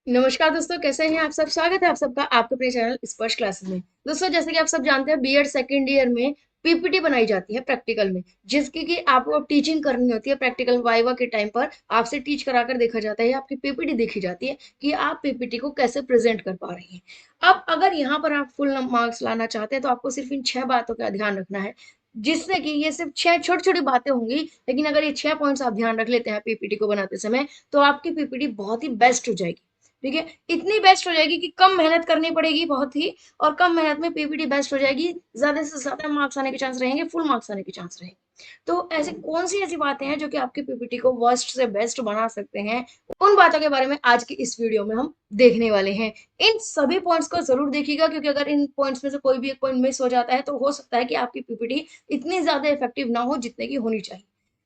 नमस्कार दोस्तों, कैसे हैं आप सब। स्वागत है आप सबका आपके अपने चैनल स्पर्श क्लासेस में। दोस्तों, जैसे कि आप सब जानते हैं, बीएड सेकेंड ईयर में पीपीटी बनाई जाती है प्रैक्टिकल में, जिसकी कि आपको टीचिंग करनी होती है। प्रैक्टिकल वाइवा के टाइम पर आपसे टीच कराकर देखा जाता है, आपकी पीपीटी देखी जाती है कि आप पीपीटी को कैसे प्रेजेंट कर पा रहे हैं। अब अगर यहाँ पर आप फुल मार्क्स लाना चाहते हैं तो आपको सिर्फ इन 6 बातों का ध्यान रखना है, जिससे कि ये सिर्फ 6 छोटी छोटी बातें होंगी, लेकिन अगर ये 6 पॉइंट्स आप ध्यान रख लेते हैं पीपीटी को बनाते समय, तो आपकी पीपीटी बहुत ही बेस्ट हो जाएगी। ठीक है, इतनी बेस्ट हो जाएगी कि कम मेहनत करनी पड़ेगी बहुत ही, और कम मेहनत में पीपीटी बेस्ट हो जाएगी। ज्यादा से ज्यादा मार्क्स आने के चांस रहेंगे, फुल मार्क्स आने के चांस रहेंगे। तो ऐसी कौन सी ऐसी बातें हैं जो कि आपकी पीपीटी को वर्स्ट से बेस्ट बना सकते हैं, उन बातों के बारे में आज की इस वीडियो में हम देखने वाले हैं। इन सभी पॉइंट्स को जरूर देखिएगा, क्योंकि अगर इन पॉइंट्स में से कोई भी एक पॉइंट मिस हो जाता है तो हो सकता है कि आपकी पीपीटी इतनी ज्यादा इफेक्टिव ना हो जितने की होनी चाहिए।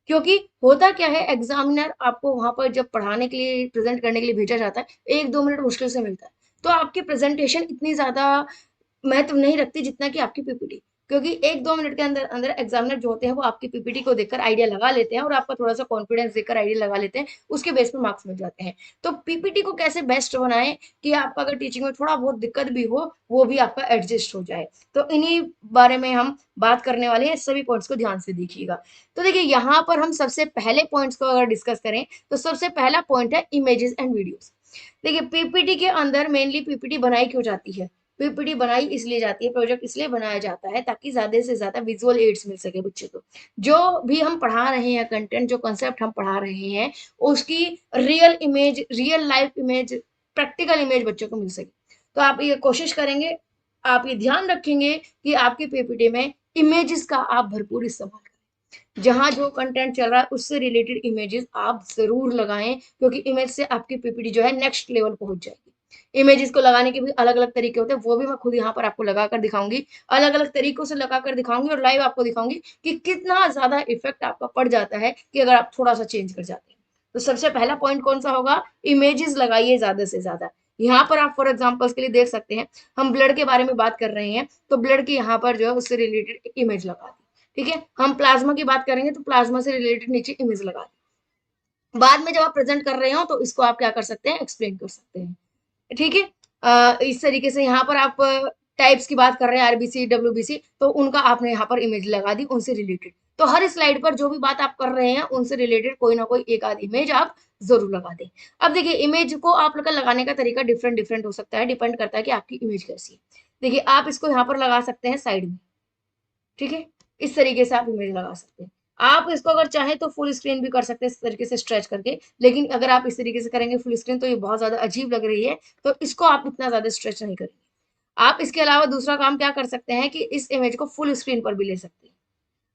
क्योंकि होता क्या है, एग्जामिनर आपको वहां पर जब पढ़ाने के लिए, प्रेजेंट करने के लिए भेजा जाता है, 1-2 मिनट मुश्किल से मिलता है। तो आपकी प्रेजेंटेशन इतनी ज्यादा महत्व नहीं रखती जितना कि आपकी पीपीटी। क्योंकि 1-2 मिनट के अंदर अंदर एग्जामिनर जो होते हैं वो आपकी पीपीटी को देखकर आइडिया लगा लेते हैं, और आपका थोड़ा सा कॉन्फिडेंस देखकर आइडिया लगा लेते हैं, उसके बेस पर मार्क्स मिल जाते हैं। तो पीपीटी को कैसे बेस्ट बनाएं कि आपका अगर टीचिंग में थोड़ा बहुत दिक्कत भी हो, वो भी आपका एडजस्ट हो जाए। तो इन्हीं बारे में हम बात करने वाले हैं, सभी पॉइंट्स को ध्यान से देखिएगा। तो देखिए, यहाँ पर हम सबसे पहले पॉइंट्स को अगर डिस्कस करें तो सबसे पहला पॉइंट है इमेजेस एंड वीडियोस। देखिए, पीपीटी के अंदर मेनली पीपीटी बनाई क्यों जाती है? पीपीटी बनाई इसलिए जाती है, प्रोजेक्ट इसलिए बनाया जाता है ताकि ज्यादा से ज्यादा विजुअल एड्स मिल सके बच्चे को। जो भी हम पढ़ा रहे हैं कंटेंट, जो कॉन्सेप्ट हम पढ़ा रहे हैं, उसकी real image, real life image, practical image बच्चों को मिल सके। तो आप ये कोशिश करेंगे, आप ये ध्यान रखेंगे कि आपकी पीपीटी में इमेजेस का आप भरपूर इस्तेमाल करें। जहां जो कंटेंट चल रहा है उससे रिलेटेड इमेजेस आप जरूर लगाएं, क्योंकि इमेज से आपकी पीपीटी जो है नेक्स्ट लेवल पहुंच जाएगी। इमेजेस को लगाने के भी अलग अलग तरीके होते हैं, वो भी मैं खुद यहाँ पर आपको लगाकर दिखाऊंगी। अलग अलग तरीकों से लगाकर दिखाऊंगी और लाइव आपको दिखाऊंगी कि कितना ज्यादा इफेक्ट आपका पड़ जाता है कि अगर आप थोड़ा सा चेंज कर जाते हैं। तो सबसे पहला पॉइंट कौन सा होगा? इमेजेस लगाइए ज्यादा से ज्यादा। यहाँ पर आप फॉर एग्जाम्पल्स के लिए देख सकते हैं, हम ब्लड के बारे में बात कर रहे हैं, तो ब्लड की यहाँ पर जो है उससे रिलेटेड इमेज लगा दी। ठीक है, हम प्लाज्मा की बात करेंगे तो प्लाज्मा से रिलेटेड नीचे इमेज लगा दी। बाद में जब आप प्रेजेंट कर रहे हो तो इसको आप क्या कर सकते हैं, एक्सप्लेन कर सकते हैं। ठीक है, इस तरीके से यहाँ पर आप टाइप्स की बात कर रहे हैं, आरबीसी डब्ल्यूबीसी, तो उनका आपने यहाँ पर इमेज लगा दी उनसे रिलेटेड। तो हर स्लाइड पर जो भी बात आप कर रहे हैं उनसे रिलेटेड कोई ना कोई एक आध इमेज आप जरूर लगा दें। अब देखिए, इमेज को आप लोग का लगाने का तरीका डिफरेंट डिफरेंट हो सकता है, डिपेंड करता है कि आपकी इमेज कैसी है। देखिए, आप इसको यहाँ पर लगा सकते हैं साइड में। ठीक है, इस तरीके से आप इमेज लगा सकते हैं। आप इसको अगर चाहें तो फुल स्क्रीन भी कर सकते हैं, इस तरीके से स्ट्रेच करके। लेकिन अगर आप इस तरीके से करेंगे फुल स्क्रीन तो ये बहुत ज्यादा अजीब लग रही है, तो इसको आप इतना ज्यादा स्ट्रेच नहीं करेंगे। आप इसके अलावा दूसरा काम क्या कर सकते हैं कि इस इमेज को फुल स्क्रीन पर भी ले सकते हैं।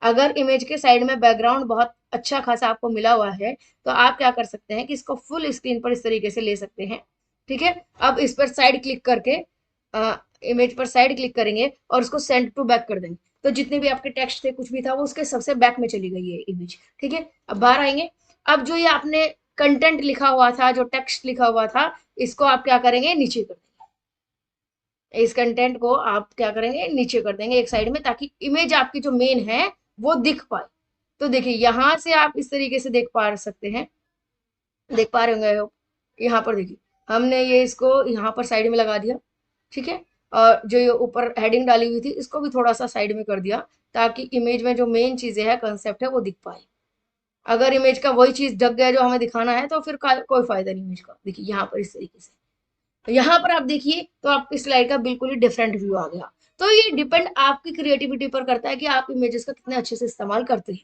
अगर इमेज के साइड में बैकग्राउंड बहुत अच्छा खासा आपको मिला हुआ है, तो आप क्या कर सकते हैं कि इसको फुल स्क्रीन पर इस तरीके से ले सकते हैं। ठीक है, अब इस पर साइड क्लिक करके इमेज पर साइड क्लिक करेंगे और उसको सेंड टू बैक कर देंगे, तो जितने भी आपके टेक्स्ट थे, कुछ भी था, वो उसके सबसे बैक में चली गई है इमेज। ठीक है, अब बाहर आएंगे। अब जो ये आपने कंटेंट लिखा हुआ था, जो टेक्स्ट लिखा हुआ था, इसको आप क्या करेंगे, नीचे कर देंगे। इस कंटेंट को आप क्या करेंगे, नीचे कर देंगे एक साइड में, ताकि इमेज आपकी जो मेन है वो दिख पाए। तो देखिए, यहां से आप इस तरीके से देख पा सकते हैं, देख पा रहे होंगे आप। यहाँ पर देखिए, हमने ये इसको यहाँ पर साइड में लगा दिया। ठीक है, और जो ये ऊपर हेडिंग डाली हुई थी इसको भी थोड़ा सा साइड में कर दिया, ताकि इमेज में जो मेन चीजें है, कंसेप्ट है, वो दिख पाए। अगर इमेज का वही चीज ढक गया जो हमें दिखाना है, तो फिर कोई फायदा नहीं इमेज का। देखिए यहाँ पर इस तरीके से, तो यहाँ पर आप देखिए तो आपकी स्लाइड का बिल्कुल ही डिफरेंट व्यू आ गया। तो ये डिपेंड आपकी क्रिएटिविटी पर करता है कि आप इमेजेस का कितने अच्छे से इस्तेमाल करते हैं।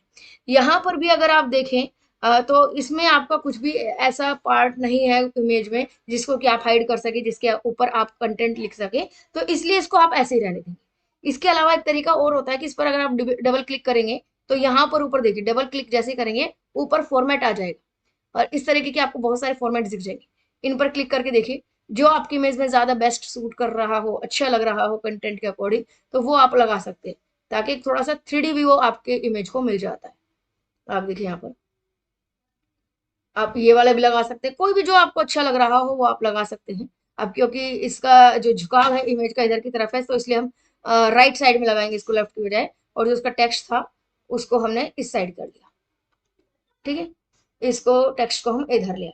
यहाँ पर भी अगर आप देखें, तो इसमें आपका कुछ भी ऐसा पार्ट नहीं है इमेज में जिसको कि आप हाइड कर सके, जिसके ऊपर आप कंटेंट लिख सके, तो इसलिए इसको आप ऐसे ही रहने देंगे। इसके अलावा एक तरीका और होता है कि इस पर अगर आप डबल क्लिक करेंगे, तो यहाँ पर ऊपर देखिए, डबल क्लिक जैसे करेंगे ऊपर फॉर्मेट आ जाएगा, और इस तरीके के आपको बहुत सारे फॉर्मेट दिख जाएंगे। इन पर क्लिक करके देखिए, जो आपकी इमेज में ज्यादा बेस्ट सूट कर रहा हो, अच्छा लग रहा हो कंटेंट के अकॉर्डिंग, तो वो आप लगा सकते हैं, ताकि थोड़ा सा 3D व्यू आपके इमेज को मिल जाता है। आप देखिए यहाँ पर, आप ये वाला भी लगा सकते हैं, कोई भी जो आपको अच्छा लग रहा हो वो आप लगा सकते हैं। अब क्योंकि इसका जो झुकाव है इमेज का इधर की तरफ है, तो इसलिए हम राइट साइड में लगाएंगे इसको, लेफ्ट की बजाय। और जो उसका टेक्स्ट था उसको हमने इस साइड कर दिया। ठीक है, इसको टेक्स्ट को हम इधर ले आए,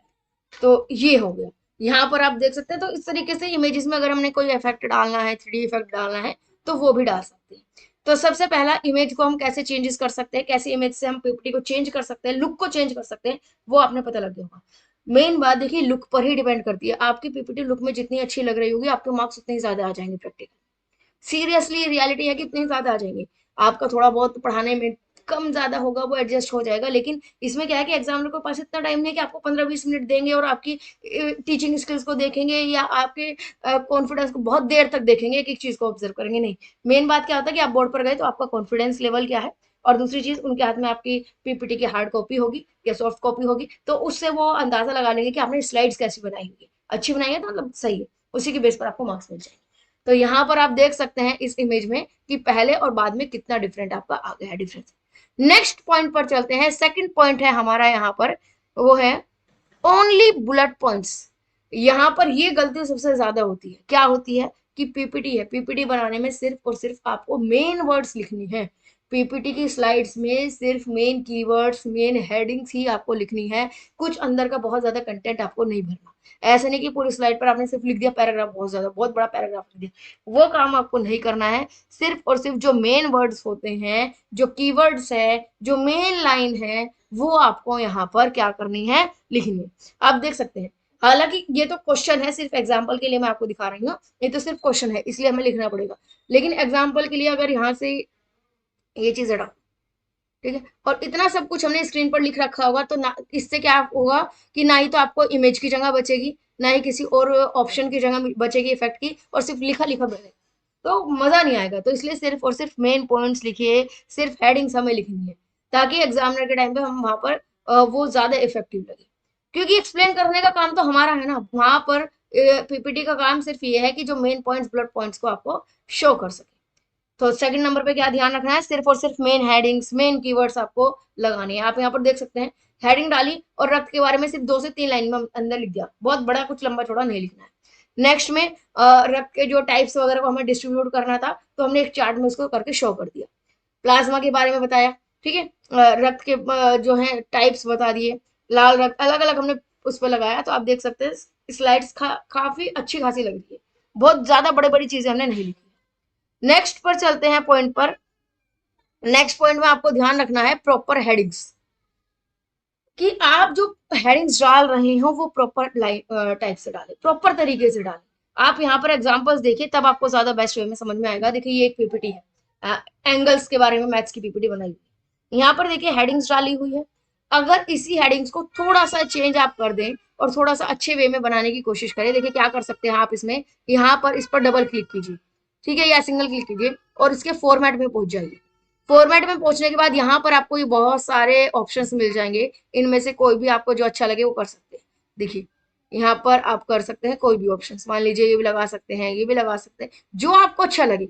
तो ये हो गया। यहाँ पर आप देख सकते हैं। तो इस तरीके से इमेजेस में अगर हमने कोई इफेक्ट डालना है, 3D इफेक्ट डालना है, तो वो भी डाल सकते हैं। तो सबसे पहला इमेज को हम कैसे चेंजेस कर सकते हैं, कैसे इमेज से हम पीपीटी को चेंज कर सकते हैं, लुक को चेंज कर सकते हैं, वो आपने पता लग गया होगा। मेन बात देखिए लुक पर ही डिपेंड करती है। आपकी पीपीटी लुक में जितनी अच्छी लग रही होगी, आपके मार्क्स उतने ही ज्यादा आ जाएंगे प्रैक्टिकल। सीरियसली रियलिटी है कि इतने ज्यादा आ जाएंगे। आपका थोड़ा बहुत पढ़ाने में कम ज्यादा होगा, वो एडजस्ट हो जाएगा, लेकिन इसमें क्या है कि एग्जामिनर के पास इतना टाइम नहीं है कि आपको 15-20 मिनट देंगे और आपकी टीचिंग स्किल्स को देखेंगे या आपके कॉन्फिडेंस को बहुत देर तक देखेंगे, एक एक चीज को ऑब्जर्व करेंगे, नहीं। मेन बात क्या होता है कि आप बोर्ड पर गए तो आपका कॉन्फिडेंस लेवल क्या है, और दूसरी चीज उनके हाथ में आपकी पीपीटी की हार्ड कॉपी होगी या सॉफ्ट कॉपी होगी, तो उससे वो अंदाजा लगा लेंगे कि आपने स्लाइड्स कैसी बनाई होगी। अच्छी बनाई है तो मतलब सही है, उसी के बेस पर आपको मार्क्स मिल जाएंगे। तो यहाँ पर आप देख सकते हैं इस इमेज में कि पहले और बाद में कितना डिफरेंट आपका आ गया है डिफरेंस। नेक्स्ट पॉइंट पर चलते हैं। सेकंड पॉइंट है हमारा यहाँ पर, वो है ओनली बुलेट पॉइंट्स। यहाँ पर ये गलती सबसे ज्यादा होती है। क्या होती है कि पीपीटी है, पीपीटी बनाने में सिर्फ और सिर्फ आपको मेन वर्ड्स लिखनी है। पीपीटी की स्लाइड्स में सिर्फ मेन कीवर्ड्स, मेन हेडिंग्स ही आपको लिखनी है। कुछ अंदर का बहुत ज्यादा कंटेंट आपको नहीं भरना। ऐसा नहीं कि पूरी स्लाइड पर आपने सिर्फ लिख दिया पैराग्राफ, बहुत ज्यादा बहुत बड़ा पैराग्राफ लिख दिया, वो काम आपको नहीं करना है। सिर्फ और सिर्फ जो मेन वर्ड्स होते हैं, जो कीवर्ड्स है, जो मेन लाइन है, वो आपको यहाँ पर क्या करनी है, लिखनी है। आप देख सकते हैं, हालांकि ये तो क्वेश्चन है, सिर्फ एग्जाम्पल के लिए मैं आपको दिखा रही हूँ, ये तो सिर्फ क्वेश्चन है इसलिए हमें लिखना पड़ेगा। लेकिन एग्जाम्पल के लिए अगर यहाँ से ये चीज हटाओ, ठीक है, और इतना सब कुछ हमने स्क्रीन पर लिख रखा होगा, तो ना इससे क्या होगा कि ना ही तो आपको इमेज की जगह बचेगी, ना ही किसी और ऑप्शन की जगह बचेगी इफेक्ट की, और सिर्फ लिखा लिखा बचेगा, तो मजा नहीं आएगा। तो इसलिए सिर्फ और सिर्फ मेन पॉइंट्स लिखिए, सिर्फ हेडिंग्स हमें लिखनी है, ताकि एग्जामिनर के टाइम पे हम वहां पर वो ज्यादा इफेक्टिव लगे। क्योंकि एक्सप्लेन करने का काम तो हमारा है ना, वहां पर पीपीटी का काम सिर्फ ये है कि जो मेन पॉइंट्स, ब्लड पॉइंट्स को आपको शो कर सके। तो सेकंड नंबर पे क्या ध्यान रखना है, सिर्फ और सिर्फ मेन हेडिंग्स, मेन कीवर्ड्स आपको लगानी है। आप यहाँ पर देख सकते हैं, हेडिंग डाली और रक्त के बारे में सिर्फ 2 से 3 लाइन में अंदर लिख दिया, बहुत बड़ा कुछ लंबा चौड़ा नहीं लिखना है। नेक्स्ट में रक्त के जो टाइप्स वगैरह को हमें डिस्ट्रीब्यूट करना था, तो हमने एक चार्ट में उसको करके शो कर दिया। प्लाज्मा के बारे में बताया, ठीक है, रक्त के जो है टाइप्स बता दिए, लाल रक्त अलग अलग हमने उस पर लगाया। तो आप देख सकते हैं स्लाइड्स काफी अच्छी खासी लग रही है, बहुत ज्यादा बड़े बड़ी चीजें हमने नहीं लिखी। नेक्स्ट पर चलते हैं पॉइंट पर। नेक्स्ट पॉइंट में आपको ध्यान रखना है प्रॉपर हेडिंग्स, कि आप जो हेडिंग्स डाल रहे हो वो प्रॉपर टाइप से डालें, प्रॉपर तरीके से डालें। आप यहाँ पर एग्जांपल्स देखिए, तब आपको ज्यादा बेस्ट वे में समझ में आएगा। देखिए ये एक पीपीटी है, एंगल्स के बारे में मैथ्स की पीपीटी बनाई हुई है। यहाँ पर देखिए हेडिंग्स डाली हुई है। अगर इसी हेडिंग्स को थोड़ा सा चेंज आप कर दें और थोड़ा सा अच्छे वे में बनाने की कोशिश करें, देखिए क्या कर सकते हैं आप इसमें, यहाँ पर इस पर डबल क्लिक कीजिए, ठीक है, या सिंगल क्लिक कीजिए और इसके फॉर्मेट में पहुंच जाइए। फॉर्मेट में पहुंचने के बाद यहाँ पर आपको ये बहुत सारे ऑप्शंस मिल जाएंगे, इनमें से कोई भी आपको जो अच्छा लगे वो कर सकते हैं। देखिए यहाँ पर आप कर सकते हैं कोई भी ऑप्शन, मान लीजिए ये भी लगा सकते हैं, ये भी लगा सकते हैं, जो आपको अच्छा लगे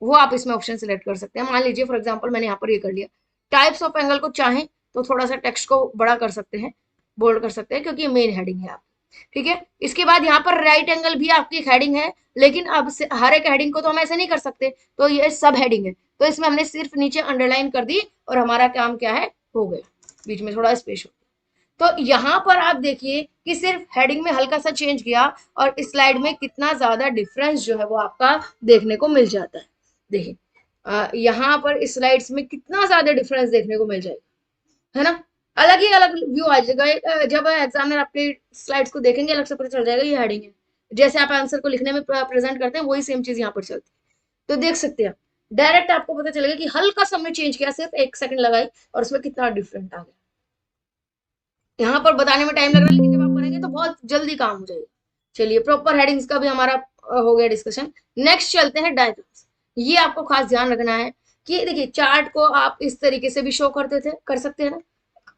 वो आप इसमें ऑप्शन सिलेक्ट कर सकते हैं। मान लीजिए फॉर एग्जाम्पल मैंने यहाँ पर ये कर लिया। टाइप्स ऑफ एंगल को चाहें तो थोड़ा सा टेक्स्ट को बड़ा कर सकते हैं, बोल्ड कर सकते हैं, क्योंकि ये मेन हेडिंग है आप, ठीक है। इसके बाद यहाँ पर राइट एंगल भी आपकी एक हेडिंग है, लेकिन अब हर एक हेडिंग को तो हम ऐसे नहीं कर सकते, तो ये सब हेडिंग है, तो इसमें हमने सिर्फ नीचे अंडरलाइन कर दी और हमारा काम क्या है, हो गया, बीच में थोड़ा स्पेस हो। तो यहाँ पर आप देखिए कि सिर्फ हेडिंग में हल्का सा चेंज किया और स्लाइड में कितना ज्यादा डिफरेंस जो है वो आपका देखने को मिल जाता है। देखिए यहाँ पर स्लाइड्स में कितना ज्यादा डिफरेंस देखने को मिल जाएगा, है ना। अलग ही अलग व्यू आ जाएगा, जब एग्जामिनर आपके स्लाइड्स को देखेंगे अलग से पता चल जाएगा ये हेडिंग है। जैसे आप आंसर को लिखने में प्रेजेंट करते हैं, वही सेम चीज यहाँ पर चलती है। तो देख सकते हैं डायरेक्ट आपको पता चलेगा कि हल्का सा हमने चेंज किया, सिर्फ 1 सेकंड लगाई और उसमें कितना डिफरेंट आ गया। यहाँ पर बताने में टाइम लग रहा है, लेकिन जब आप करेंगे तो बहुत जल्दी काम हो जाएगा। चलिए प्रॉपर हेडिंग्स का भी हमारा हो गया डिस्कशन। नेक्स्ट चलते हैं डायग्राम्स। ये आपको खास ध्यान रखना है कि देखिए चार्ट को आप इस तरीके से भी शो करते थे, कर सकते हैं ना,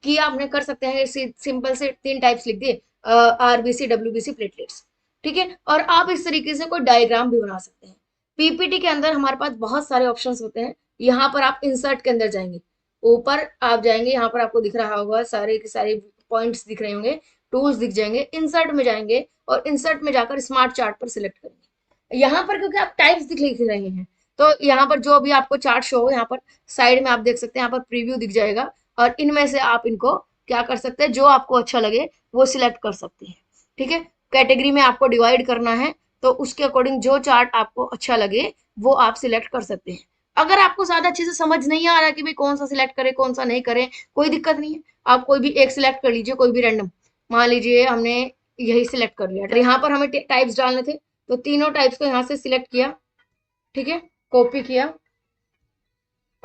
कि आपने कर सकते हैं सिंपल से 3 टाइप्स लिख दिए, आरबीसी, डब्ल्यूबीसी, प्लेटलेट्स, ठीक है। और आप इस तरीके से कोई डायग्राम भी बना सकते हैं। पीपीटी के अंदर हमारे पास बहुत सारे ऑप्शंस होते हैं। यहाँ पर आप इंसर्ट के अंदर जाएंगे, ऊपर आप जाएंगे, यहाँ पर आपको दिख रहा होगा सारे के सारे पॉइंट्स दिख रहे होंगे, टूल्स दिख जाएंगे, इंसर्ट में जाएंगे और इंसर्ट में जाकर स्मार्ट चार्ट पर सिलेक्ट करेंगे। यहाँ पर क्योंकि आप टाइप्स दिख रहे हैं, तो यहाँ पर जो भी आपको चार्ट शो हो, यहाँ पर साइड में आप देख सकते हैं, यहाँ पर प्रीव्यू दिख जाएगा और इनमें से आप इनको क्या कर सकते हैं, जो आपको अच्छा लगे वो सिलेक्ट कर सकते हैं, ठीक है। कैटेगरी में आपको डिवाइड करना है, तो उसके अकॉर्डिंग जो चार्ट आपको अच्छा लगे वो आप सिलेक्ट कर सकते हैं। अगर आपको ज्यादा अच्छे से समझ नहीं आ रहा कि भाई कौन सा सिलेक्ट करें कौन सा नहीं करें, कोई दिक्कत नहीं है, आप कोई भी एक सिलेक्ट कर लीजिए, कोई भी रैंडम। मान लीजिए हमने यही सिलेक्ट कर लिया, यहाँ पर हमें टाइप्स डालने थे, तो तीनों टाइप्स को यहाँ से सिलेक्ट किया, ठीक है, कॉपी किया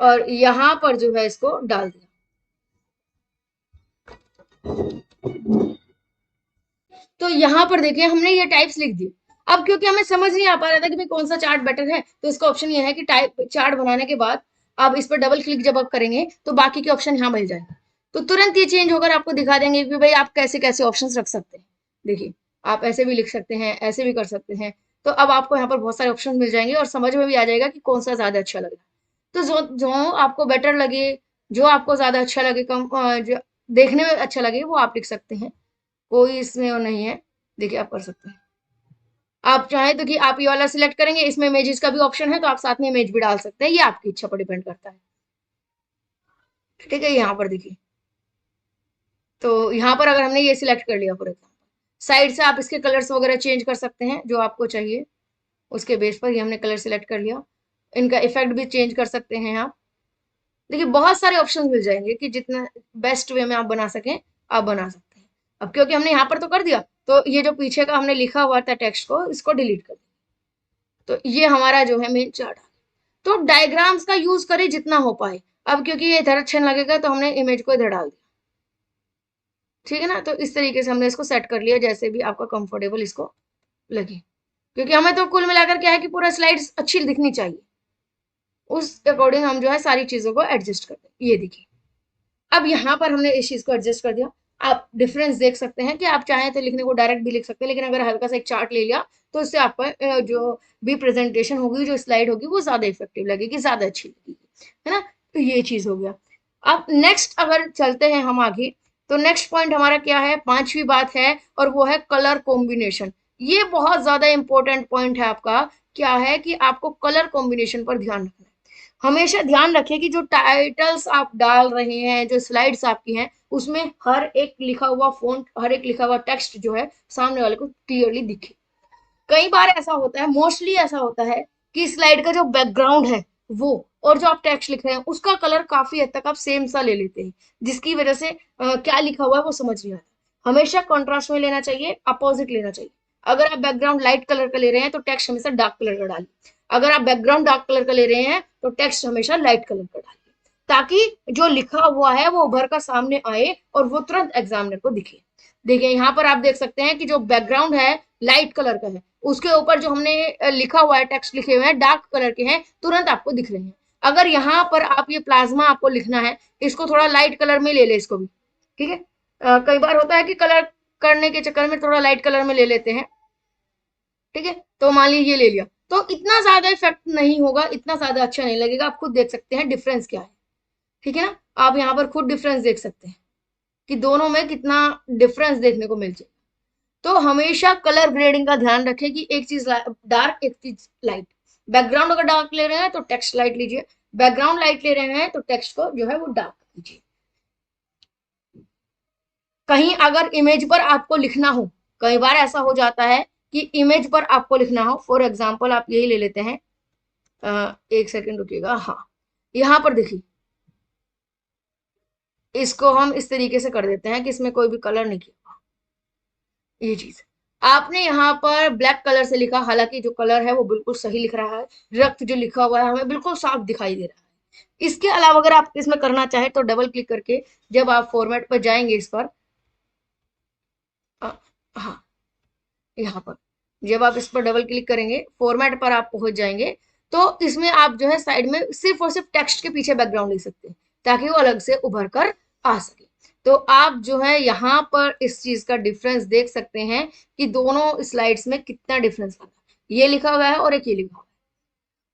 और यहाँ पर जो है इसको डाल दिया। तो यहाँ पर देखिए हमने ये टाइप्स लिख दी। अब क्योंकि हमें समझ नहीं आ पा रहा था कि भाई कौन सा चार्ट बेटर है, तो इसका ऑप्शन ये है कि टाइप चार्ट बनाने के बाद आप इस पर डबल क्लिक जब आप करेंगे तो बाकी के ऑप्शन यहाँ मिल जाएंगे, तो तुरंत ये चेंज होकर आपको दिखा देंगे कि भाई आप कैसे कैसे ऑप्शन रख सकते हैं। देखिए आप ऐसे भी लिख सकते हैं, ऐसे भी कर सकते हैं। तो अब आपको यहाँ पर बहुत सारे ऑप्शन मिल जाएंगे और समझ में भी आ जाएगा कि कौन सा ज्यादा अच्छा लग रहा है। तो जो जो आपको बेटर लगे, जो आपको ज्यादा अच्छा लगे, कम जो देखने में अच्छा लगे वो आप लिख सकते हैं, कोई इसमें वो नहीं है। देखिए आप कर सकते हैं। आप चाहें तो कि आप ये वाला सिलेक्ट करेंगे, इसमें इमेजेस का भी ऑप्शन है, तो आप साथ में इमेज भी डाल सकते हैं, ये आपकी इच्छा पर डिपेंड करता है। ठीक है, यहाँ पर देखिए, तो यहाँ पर अगर हमने ये सिलेक्ट कर लिया फॉर एग्जाम्पल, साइड से आप इसके कलर्स वगैरह चेंज कर सकते हैं जो आपको चाहिए, उसके बेस पर ही हमने कलर सिलेक्ट कर लिया। इनका इफेक्ट भी चेंज कर सकते हैं आप। देखिए बहुत सारे ऑप्शन मिल जाएंगे कि जितना बेस्ट वे में आप बना सकें आप बना सकते हैं। अब क्योंकि हमने यहाँ पर तो कर दिया, तो ये जो पीछे का हमने लिखा हुआ था टेक्स्ट को, इसको डिलीट कर दिया। तो ये हमारा जो है मेन चार्ट। तो डायग्राम्स का यूज करें जितना हो पाए। अब क्योंकि ये इधर अच्छा लगेगा तो हमने इमेज को इधर डाल दिया, ठीक है ना। तो इस तरीके से हमने इसको सेट कर लिया, जैसे भी आपका कंफर्टेबल इसको लगे, क्योंकि हमें तो कुल मिलाकर क्या है कि पूरा स्लाइड्स अच्छी दिखनी चाहिए, उस अकॉर्डिंग हम जो है सारी चीजों को एडजस्ट करते हैं। ये देखिए अब यहाँ पर हमने इस चीज को एडजस्ट कर दिया। आप डिफरेंस देख सकते हैं कि आप चाहें तो लिखने को डायरेक्ट भी लिख सकते हैं, लेकिन अगर हल्का सा एक चार्ट ले लिया तो इससे आपका जो भी प्रेजेंटेशन होगी, जो स्लाइड होगी, वो ज्यादा इफेक्टिव लगेगी, ज्यादा अच्छी लगेगी, है ना। तो ये चीज हो गया। अब नेक्स्ट अगर चलते हैं हम आगे, तो नेक्स्ट पॉइंट हमारा क्या है, पांचवी बात है, और वो है कलर कॉम्बिनेशन। ये बहुत ज्यादा इंपॉर्टेंट पॉइंट है आपका। क्या है कि आपको कलर कॉम्बिनेशन पर ध्यान रखना है। हमेशा ध्यान रखिए कि जो टाइटल्स आप डाल रहे हैं, जो स्लाइड्स आपकी हैं, उसमें हर एक लिखा हुआ फॉन्ट, हर एक लिखा हुआ टेक्स्ट जो है सामने वाले को क्लियरली दिखे। कई बार ऐसा होता है, मोस्टली ऐसा होता है कि स्लाइड का जो बैकग्राउंड है वो, और जो आप टेक्स्ट लिख रहे हैं उसका कलर काफी हद तक आप सेम सा ले लेते हैं, जिसकी वजह से क्या लिखा हुआ है वो समझ नहीं आता। हमेशा कॉन्ट्रास्ट में लेना चाहिए, अपोजिट लेना चाहिए। अगर आप बैकग्राउंड लाइट कलर का ले रहे हैं तो टेक्स्ट हमेशा डार्क कलर का डालिए। अगर आप बैकग्राउंड डार्क कलर का ले रहे हैं तो टेक्स्ट हमेशा लाइट कलर का डालिए, ताकि जो लिखा हुआ है वो उभर कर सामने आए और वो तुरंत एग्जामिनर को दिखे। देखिए यहाँ पर आप देख सकते हैं कि जो बैकग्राउंड है लाइट कलर का है, उसके ऊपर जो हमने लिखा हुआ है, टेक्स्ट लिखे हुए हैं डार्क कलर के हैं, तुरंत आपको दिख रहे हैं। अगर यहाँ पर आप ये प्लाज्मा आपको लिखना है, इसको थोड़ा लाइट कलर में ले ले इसको भी, ठीक है। कई बार होता है कि कलर करने के चक्कर में थोड़ा लाइट कलर में ले लेते हैं, ठीक है। तो मान लीजिए ये ले लिया, तो इतना ज्यादा इफेक्ट नहीं होगा, इतना ज्यादा अच्छा नहीं लगेगा। आप खुद देख सकते हैं डिफरेंस क्या है, ठीक है ना। आप यहाँ पर खुद डिफरेंस देख सकते हैं कि दोनों में कितना डिफरेंस देखने को मिल जाए। तो हमेशा कलर ग्रेडिंग का ध्यान रखें कि एक चीज डार्क, एक चीज लाइट। बैकग्राउंड अगर डार्क ले रहे हैं तो टेक्स्ट लाइट लीजिए, बैकग्राउंड लाइट ले रहे हैं तो टेक्स्ट को जो है वो डार्क लीजिए। कहीं अगर इमेज पर आपको लिखना हो, कई बार ऐसा हो जाता है कि इमेज पर आपको लिखना हो, फॉर एग्जाम्पल आप यही ले लेते हैं, एक सेकेंड रुकिएगा, हाँ यहाँ पर देखिए, इसको हम इस तरीके से कर देते हैं कि इसमें कोई भी कलर नहीं किया। ये चीज आपने यहाँ पर ब्लैक कलर से लिखा, हालांकि जो कलर है वो बिल्कुल सही लिख रहा है, रक्त जो लिखा हुआ है हमें बिल्कुल साफ दिखाई दे रहा है। इसके अलावा अगर आप इसमें करना चाहे तो डबल क्लिक करके जब आप फॉर्मेट पर जाएंगे इस पर, अ, हाँ यहाँ पर जब आप इस पर डबल क्लिक करेंगे, फॉर्मेट पर आप पहुंच जाएंगे, तो इसमें आप जो है साइड में सिर्फ और सिर्फ टेक्स्ट के पीछे बैकग्राउंड लिख सकते हैं, ताकि वो अलग से उभर कर आ सके। तो आप जो है यहाँ पर इस चीज का डिफरेंस देख सकते हैं कि दोनों स्लाइड्स में कितना डिफरेंस लगा, ये लिखा हुआ है और एक ये लिखा हुआ है।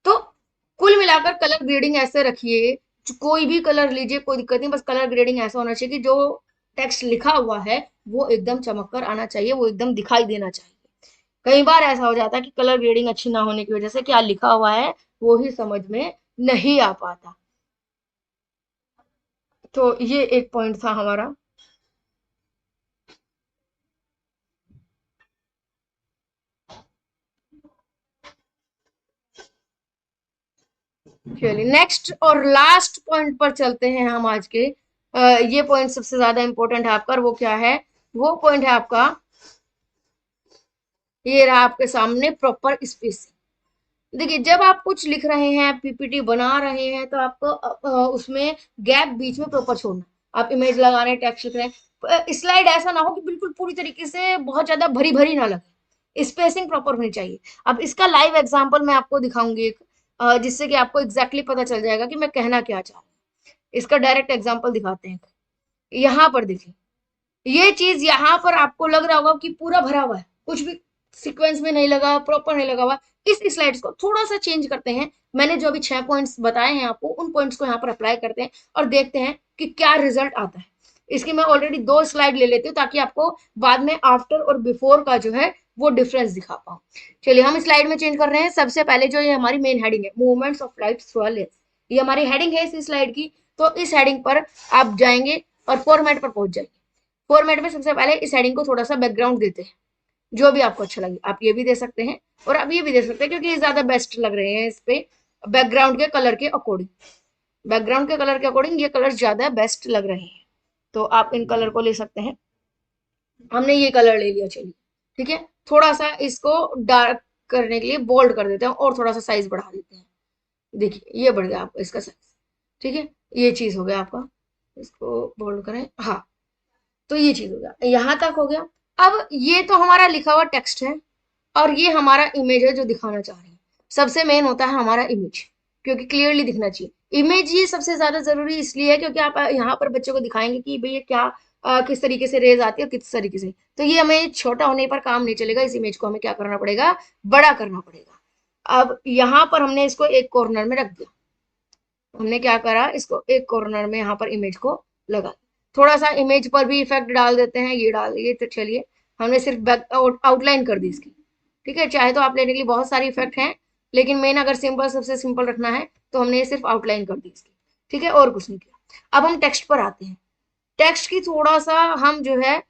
तो कुल मिलाकर कलर ग्रेडिंग ऐसे रखिए, कोई भी कलर लीजिए कोई दिक्कत नहीं, बस कलर ग्रेडिंग ऐसा होना चाहिए कि जो टेक्स्ट लिखा हुआ है वो एकदम चमक कर आना चाहिए, वो एकदम दिखाई देना चाहिए। कई बार ऐसा हो जाता है कि कलर ग्रेडिंग अच्छी ना होने की वजह से क्या लिखा हुआ है वो ही समझ में नहीं आ पाता। तो ये एक पॉइंट था हमारा। चलिए नेक्स्ट और लास्ट पॉइंट पर चलते हैं हम आज के। ये पॉइंट सबसे ज्यादा इंपॉर्टेंट है आपका, और वो क्या है? वो पॉइंट है आपका, ये रहा आपके सामने, प्रॉपर स्पेसिंग। देखिए जब आप कुछ लिख रहे हैं, पीपीटी बना रहे हैं, तो आपको उसमें गैप बीच में प्रॉपर छोड़ना। आप इमेज लगा रहे हैं, टेक्स्ट लिख रहे हैं, स्लाइड ऐसा ना हो कि बिल्कुल पूरी तरीके से बहुत ज्यादा भरी भरी ना लगे, स्पेसिंग प्रॉपर होनी चाहिए। अब इसका लाइव एग्जांपल मैं आपको दिखाऊंगी एक, जिससे कि आपको एग्जैक्टली पता चल जाएगा कि मैं कहना क्या चाहूँ। इसका डायरेक्ट एग्जांपल दिखाते हैं। यहाँ पर देखिए, ये चीज यहाँ पर आपको लग रहा होगा कि पूरा भरा हुआ है, कुछ भी सीक्वेंस में नहीं लगा, प्रॉपर नहीं लगा हुआ। इस स्लाइड्स को थोड़ा सा चेंज करते हैं। मैंने जो अभी 6 पॉइंट्स बताए हैं आपको, उन पॉइंट्स को यहाँ पर अप्लाई करते हैं और देखते हैं कि क्या रिजल्ट आता है। इसकी मैं ऑलरेडी 2 स्लाइड ले लेती हूँ, ताकि आपको बाद में आफ्टर और बिफोर का जो है वो डिफरेंस दिखा पाऊँ। चलिए हम स्लाइड में चेंज कर रहे हैं। सबसे पहले जो ये हमारी मेन हेडिंग है, movements of light through a lens, ये हमारी हेडिंग है इस स्लाइड की। तो इस हेडिंग पर आप जाएंगे और फॉर्मेट पर पहुंच जाएंगे। फॉर्मेट में सबसे पहले इस हेडिंग को थोड़ा सा बैकग्राउंड देते हैं, जो भी आपको अच्छा लगे। आप ये भी दे सकते हैं और आप ये भी दे सकते हैं, क्योंकि ये ज्यादा बेस्ट लग रहे हैं इस पे, बैकग्राउंड के कलर के अकॉर्डिंग। बैकग्राउंड के कलर के अकॉर्डिंग ये कलर ज्यादा बेस्ट लग रहे हैं, तो आप इन कलर को ले सकते हैं। हमने ये कलर ले लिया, चलिए ठीक है। थोड़ा सा इसको डार्क करने के लिए बोल्ड कर देते हैं और थोड़ा सा साइज बढ़ा देते हैं। देखिए ये बढ़ गया आपका इसका साइज, ठीक है। ये चीज हो गया आपका, इसको बोल्ड करें, हाँ। तो ये चीज हो गया, यहां तक हो गया। अब ये तो हमारा लिखा हुआ टेक्स्ट है, और ये हमारा इमेज है जो दिखाना चाह रहे हैं। सबसे मेन होता है हमारा इमेज, क्योंकि क्लियरली दिखना चाहिए। इमेज ये सबसे ज्यादा जरूरी इसलिए है क्योंकि आप यहाँ पर बच्चों को दिखाएंगे कि भाई ये क्या, किस तरीके से रेज आती है और किस तरीके से। तो ये हमें छोटा होने पर काम नहीं चलेगा, इस इमेज को हमें क्या करना पड़ेगा, बड़ा करना पड़ेगा। अब यहाँ पर हमने इसको एक कॉर्नर में रख दिया। हमने क्या करा, इसको एक कॉर्नर में यहाँ पर इमेज को लगा। थोड़ा सा इमेज पर भी इफेक्ट डाल देते हैं, ये डाल दिए। तो चलिए हमने सिर्फ बैक आउटलाइन कर दी इसकी, ठीक है। चाहे तो आप लेने के लिए बहुत सारे इफेक्ट हैं, लेकिन मेन अगर सिंपल, सबसे सिंपल रखना है तो हमने ये सिर्फ आउटलाइन कर दी इसकी, ठीक है, और कुछ नहीं किया। अब हम टेक्स्ट पर आते हैं। टेक्स्ट की थोड़ा सा हम जो है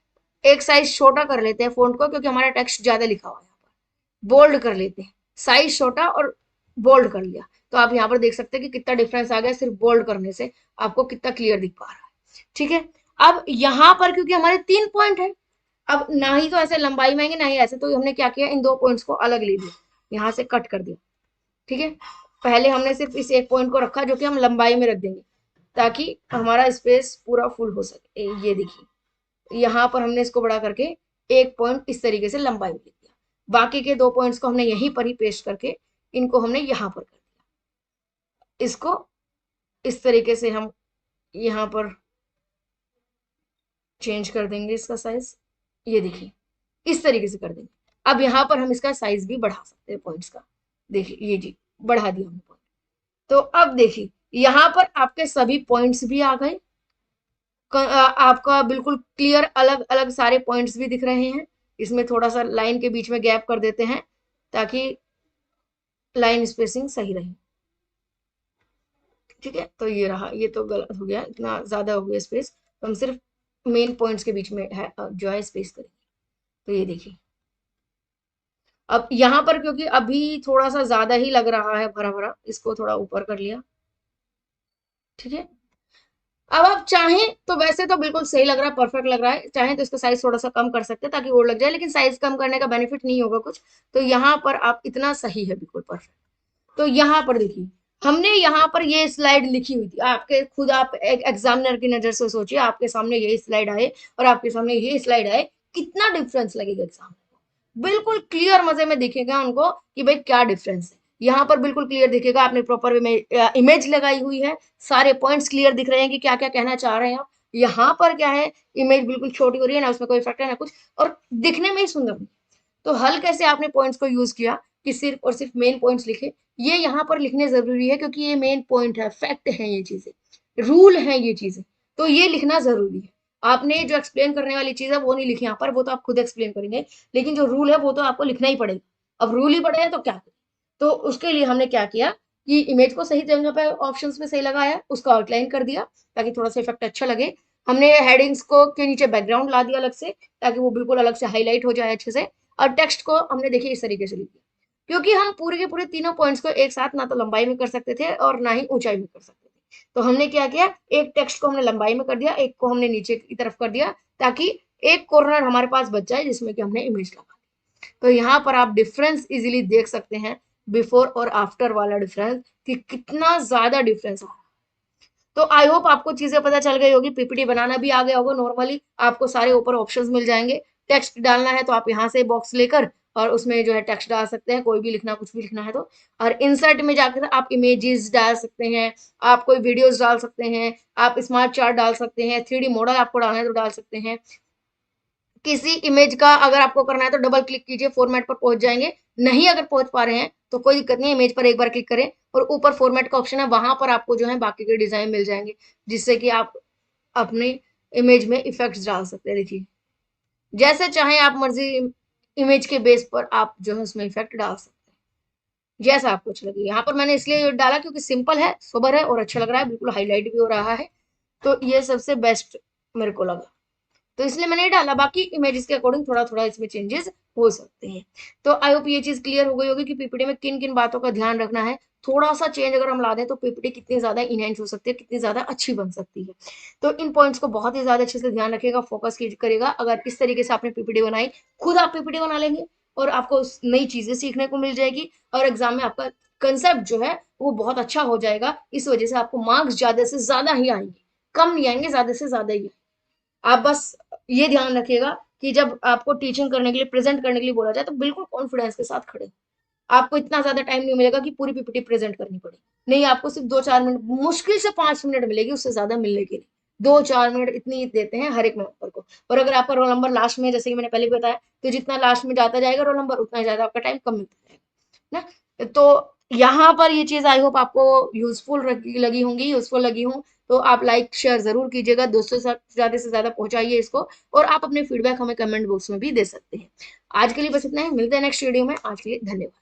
एक साइज छोटा कर लेते हैं फोंट को, क्योंकि हमारा टेक्स्ट ज्यादा लिखा हुआ है। यहाँ पर बोल्ड कर लेते हैं, साइज छोटा और बोल्ड कर लिया। तो आप यहाँ पर देख सकते हैं कि कितना डिफरेंस आ गया सिर्फ बोल्ड करने से, आपको कितना क्लियर दिख पा रहा है, ठीक है। अब यहाँ पर क्योंकि हमारे 3 पॉइंट है, अब ना ही तो ऐसे लंबाई में आएंगे ना ही ऐसे, तो हमने क्या किया, इन 2 पॉइंट्स को अलग ले लिया, यहाँ से कट कर दिया, ठीक है। पहले हमने सिर्फ इस एक पॉइंट को रखा जो कि हम लंबाई में रख देंगे, ताकि हमारा स्पेस पूरा फुल हो सके। ये देखिए, यहाँ पर हमने इसको बड़ा करके एक पॉइंट इस तरीके से लंबाई में लिख दिया। बाकी के 2 पॉइंट्स को हमने यहीं पर ही पेस्ट करके इनको हमने यहाँ पर कर दिया। इसको इस तरीके से हम यहाँ पर चेंज कर देंगे इसका साइज, ये देखिए इस तरीके से कर देंगे। अब यहाँ पर हम इसका साइज भी बढ़ा सकते हैं पॉइंट्स का, देखिए ये जी बढ़ा दिया हमने पॉइंट। तो अब देखिए यहाँ पर आपके सभी पॉइंट्स भी आ गए, आपका बिल्कुल क्लियर अलग अलग सारे पॉइंट्स भी दिख रहे हैं। इसमें थोड़ा सा लाइन के बीच में गैप कर देते हैं, ताकि लाइन स्पेसिंग सही रहे, ठीक है। तो ये रहा, ये तो गलत हो गया, इतना ज्यादा हो गया स्पेस, तो हम सिर्फ मेन पॉइंट्स के बीच में है जो है स्पेस करेंगे। तो ये देखिए, अब यहाँ पर क्योंकि अभी थोड़ा सा ज्यादा ही लग रहा है भरा भरा, इसको थोड़ा ऊपर कर लिया, ठीक है। अब आप चाहें तो, वैसे तो बिल्कुल सही लग रहा है, परफेक्ट लग रहा है, चाहें तो इसका साइज थोड़ा सा कम कर सकते हैं ताकि और लग जाए, लेकिन साइज कम करने का बेनिफिट नहीं होगा कुछ। तो यहाँ पर आप इतना सही है, बिल्कुल परफेक्ट। तो यहाँ पर देखिए, हमने यहाँ पर ये स्लाइड लिखी हुई थी, आपके खुद आप एक एग्जामिनर की नजर से सोचिए, आपके सामने ये स्लाइड आए और आपके सामने ये स्लाइड आए, कितना डिफरेंस लगेगा एग्जाम, बिल्कुल क्लियर मजे में दिखेगा उनको कि भाई क्या डिफरेंस है। यहाँ पर बिल्कुल क्लियर दिखेगा, आपने प्रॉपर वे में इमेज लगाई हुई है, सारे पॉइंट्स क्लियर दिख रहे हैं कि क्या क्या कहना चाह रहे हैं आप। यहाँ पर क्या है, इमेज बिल्कुल छोटी हो रही है ना, उसमें कोई इफेक्ट है ना कुछ, और दिखने में ही सुंदर। तो हल कैसे आपने पॉइंट्स को यूज किया कि सिर्फ और सिर्फ मेन पॉइंट्स लिखे, ये यहाँ पर लिखने जरूरी है, क्योंकि ये मेन पॉइंट है, फैक्ट है, ये चीजें रूल है, ये चीजें, तो ये लिखना जरूरी है। आपने जो एक्सप्लेन करने वाली चीज है वो नहीं लिखी यहाँ पर, वो तो आप खुद एक्सप्लेन करेंगे, लेकिन जो रूल है वो तो आपको लिखना ही पड़ेगा। अब रूल ही पड़े हैं तो क्या करें। तो उसके लिए हमने क्या किया कि इमेज को सही जगह पे ऑप्शंस में सही लगाया, उसका आउटलाइन कर दिया ताकि थोड़ा सा इफेक्ट अच्छा लगे। हमने हेडिंग्स को के नीचे बैकग्राउंड ला दिया अलग से, ताकि वो बिल्कुल अलग से हाईलाइट हो जाए अच्छे से। और टेक्स्ट को हमने देखिए इस तरीके से लिख दिया। क्योंकि हम पूरे के पूरे तीनों पॉइंट्स को एक साथ ना तो लंबाई में कर सकते थे और ना ही ऊंचाई में कर सकते थे। तो हमने क्या किया, एक टेक्स्ट को हमने लंबाई में कर दिया, एक को हमने नीचे की तरफ कर दिया, ताकि एक कॉर्नर हमारे पास बच जाए जिसमें कि हमने इमेज लगा दी। तो यहाँ पर आप डिफरेंस इजीली देख सकते हैं, बिफोर और आफ्टर वाला डिफरेंस, कि कितना ज्यादा डिफरेंस है। तो आई होप आपको चीजें पता चल गई होगी, पीपीटी बनाना भी आ गया होगा। नॉर्मली आपको सारे ऊपर ऑप्शंस मिल जाएंगे। टेक्स्ट डालना है तो आप यहाँ से बॉक्स लेकर और उसमें जो है टेक्स्ट डाल सकते हैं, कोई भी लिखना, कुछ भी लिखना है तो। और इंसर्ट में जाकर आप इमेजेस डाल सकते हैं, आप कोई वीडियोस डाल सकते हैं, आप स्मार्ट चार्ट डाल सकते हैं, 3D मॉडल आपको डालना है तो डाल सकते हैं। किसी इमेज का अगर आपको करना है तो डबल क्लिक कीजिए, फॉर्मेट पर पहुंच जाएंगे। नहीं अगर पहुंच पा रहे हैं तो कोई दिक्कत नहीं, इमेज पर एक बार क्लिक करें और ऊपर फॉर्मेट का ऑप्शन है, वहां पर आपको जो है बाकी के डिजाइन मिल जाएंगे, जिससे कि आप अपने इमेज में इफेक्ट्स डाल सकते हैं। देखिए, जैसे चाहे आप मर्जी इमेज के बेस पर आप जो है उसमें इफेक्ट डाल सकते हैं, जैसा आपको अच्छा लगे। यहाँ पर मैंने इसलिए डाला क्योंकि सिंपल है, सोबर है और अच्छा लग रहा है, बिल्कुल हाईलाइट भी हो रहा है। तो ये सबसे बेस्ट मेरे को लगा, तो इसलिए मैंने ये डाला। बाकी इमेजेस के अकॉर्डिंग थोड़ा थोड़ा इसमें चेंजेस हो सकते हैं। तो आई होप ये चीज क्लियर हो गई होगी कि पीपीटी में किन किन बातों का ध्यान रखना है। थोड़ा सा चेंज अगर हम ला दें तो पीपीटी कितनी ज्यादा इनहेंस हो सकती है, कितनी ज्यादा अच्छी बन सकती है। तो इन पॉइंट्स को बहुत ही ज्यादा अच्छे से ध्यान रखिएगा, फोकस करेगा। अगर इस तरीके से आपने पीपीटी बनाई, खुद आप पीपीटी बना लेंगे और आपको नई चीजें सीखने को मिल जाएगी, और एग्जाम में आपका कंसेप्ट जो है वो बहुत अच्छा हो जाएगा। इस वजह से आपको मार्क्स ज्यादा से ज्यादा ही आएंगे, कम नहीं आएंगे, ज्यादा से ज्यादा ही। आप बस ये ध्यान रखिएगा कि जब आपको टीचिंग करने के लिए, प्रेजेंट करने के लिए बोला जाए तो बिल्कुल कॉन्फिडेंस के साथ खड़े। आपको इतना ज्यादा टाइम नहीं मिलेगा कि पूरी पीपीटी प्रेजेंट करनी पड़े। नहीं, आपको सिर्फ 2-4 मिनट, मुश्किल से 5 मिनट मिलेगी, उससे ज्यादा मिलने के लिए। 2-4 मिनट इतनी देते हैं हर एक नंबर को। और अगर आपका रोल नंबर लास्ट में, जैसे कि मैंने पहले भी बताया, तो जितना लास्ट में जाता जाएगा रोल नंबर, उतना ही ज्यादा आपका टाइम कम मिलता जाएगा ना। तो यहाँ पर ये चीज आई होप आपको यूजफुल लगी होंगी, यूजफुल लगी हो तो आप लाइक शेयर जरूर कीजिएगा, दोस्तों के साथ ज्यादा से ज्यादा पहुंचाइए इसको। और आप अपने फीडबैक हमें कमेंट बॉक्स में भी दे सकते हैं। आज के लिए बस इतना ही, मिलते हैं नेक्स्ट वीडियो में। आज के लिए धन्यवाद।